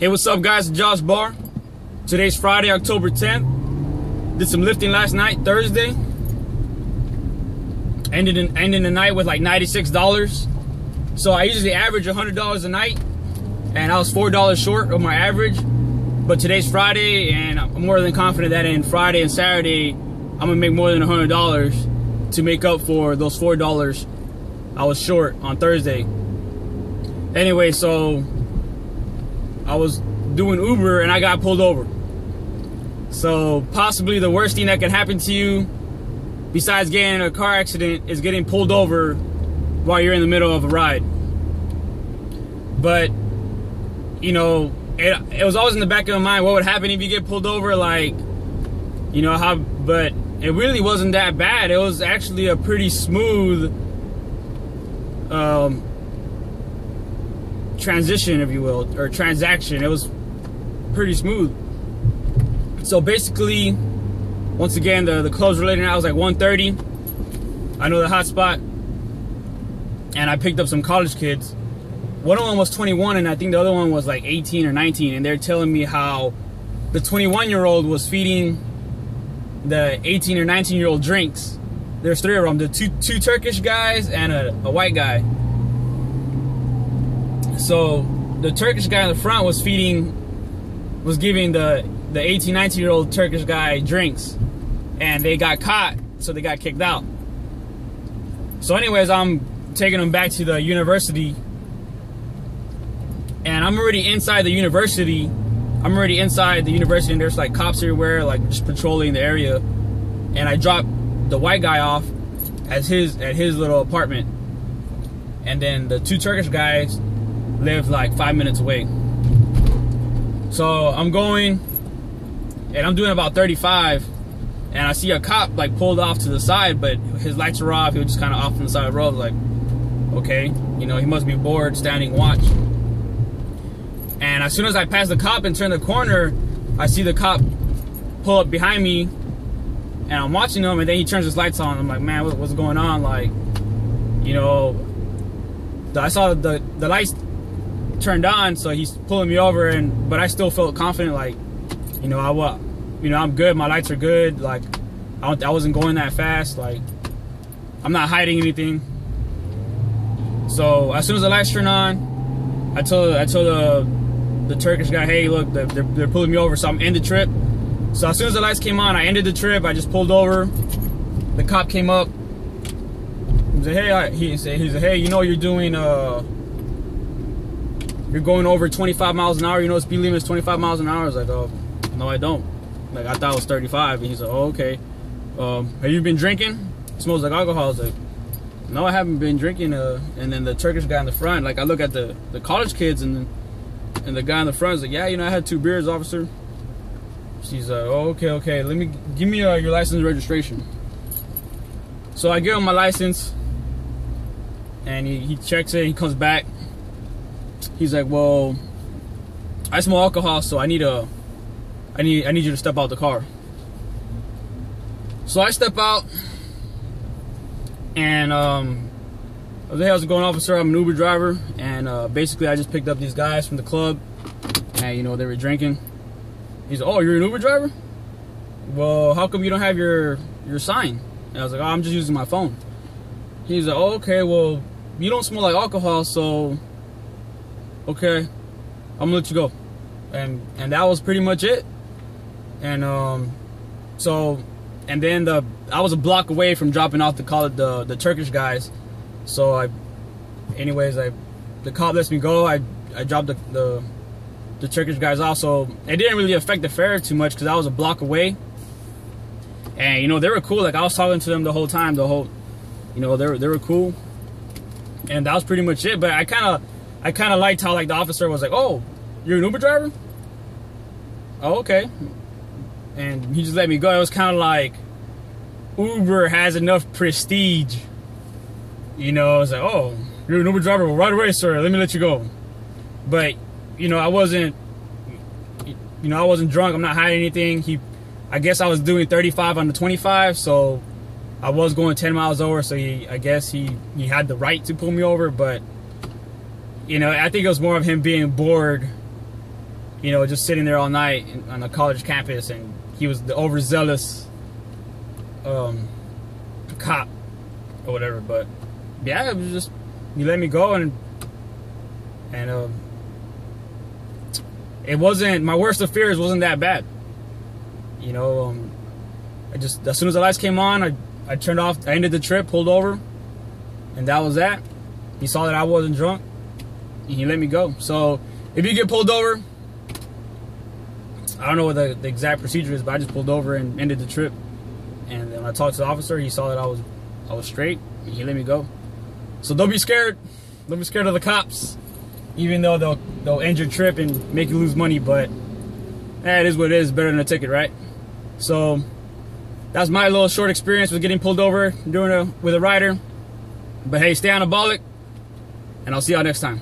Hey, what's up guys, it's Josh Barr. Today's Friday, October 10th. Did some lifting last night, Thursday. Ended the night with like $96. So I usually average $100 a night, and I was $4 short of my average. But today's Friday, and I'm more than confident that in Friday and Saturday, I'm gonna make more than $100 to make up for those $4 I was short on Thursday. Anyway, so I was doing Uber and I got pulled over. So possibly the worst thing that can happen to you besides getting in a car accident is getting pulled over while you're in the middle of a ride. But you know, it was always in the back of my mind, what would happen if you get pulled over, like, you know, how, but it really wasn't that bad. It was actually a pretty smooth transition, if you will, or transaction. It was pretty smooth. So basically, once again, the close related now was like 1:30. I know the hot spot, and I picked up some college kids. One of them was 21, and I think the other one was like 18 or 19, and they're telling me how the 21-year-old was feeding the 18 or 19-year-old drinks. There's three of them, the two Turkish guys and a white guy. So the Turkish guy in the front was giving the 18, 19-year-old Turkish guy drinks, and they got caught, so they got kicked out. So anyways, I'm taking them back to the university, and I'm already inside the university. And there's like cops everywhere, like just patrolling the area. And I dropped the white guy off at his little apartment, and then the two Turkish guys lived like 5 minutes away. So I'm going, and I'm doing about 35, and I see a cop like pulled off to the side, but his lights are off. He was just kind of off on the side of the road. I was like, okay, you know, he must be bored, standing watch. And as soon as I pass the cop and turn the corner, I see the cop pull up behind me, and I'm watching him, and then he turns his lights on. I'm like, man, what's going on? Like, you know, I saw the lights turned on, so he's pulling me over, but I still felt confident, like, you know, I'm good, my lights are good, like, I wasn't going that fast, like, I'm not hiding anything. So as soon as the lights turn on, I told the Turkish guy, hey, look, they're pulling me over, so I'm in the trip. So as soon as the lights came on, I ended the trip. I just pulled over. The cop came up. He said, hey, he said, hey, you know, you're doing you're going over 25 miles an hour. You know, speed limit is 25 miles an hour. I was like, oh, no, I don't. Like, I thought it was 35. And he said, oh, okay. Have you been drinking? It smells like alcohol. I was like, no, I haven't been drinking. And then the Turkish guy in the front, like, I look at the college kids, and the guy in the front is like, yeah, you know, I had 2 beers, officer. She's like, oh, okay. Give me your license and registration. So I give him my license, and he checks it. He comes back. He's like, well, I smell alcohol, so I need you to step out the car. So I step out, and I was like, hey, how's it going, officer? I'm an Uber driver, and basically I just picked up these guys from the club, and you know, they were drinking. He's like, oh, you're an Uber driver? Well, how come you don't have your sign? And I was like, oh, I'm just using my phone. He's like, oh, okay, well, you don't smell like alcohol, so okay, I'm gonna let you go. And that was pretty much it. And and then I was a block away from dropping off the Turkish guys. So the cop lets me go. I dropped the Turkish guys off, so it didn't really affect the fare too much because I was a block away. And you know, they were cool. Like, I was talking to them the whole time. You know, they were cool. And that was pretty much it. But I kind of liked how, like, the officer was like, oh, you're an Uber driver? Oh, okay. And he just let me go. It was kind of like Uber has enough prestige. You know, it's like, oh, you're an Uber driver? Well, right away, sir. Let me let you go. But, you know, I wasn't drunk. I'm not hiding anything. I guess I was doing 35 on the 25, so I was going 10 miles over, so I guess he had the right to pull me over. But you know, I think it was more of him being bored you know, just sitting there all night on the college campus, and he was the overzealous cop or whatever. But yeah, it was just, he let me go, and it wasn't, my worst of fears wasn't that bad. You know, I just, as soon as the lights came on, I turned off, I ended the trip, pulled over, and that was that. He saw that I wasn't drunk, and he let me go. So if you get pulled over, I don't know what the exact procedure is, but I just pulled over and ended the trip. And then when I talked to the officer, he saw that I was straight, and he let me go. So don't be scared. Don't be scared of the cops, even though they'll end your trip and make you lose money. But it is what it is. Better than a ticket, right? So that's my little short experience with getting pulled over with a rider. But hey, stay anabolic, and I'll see y'all next time.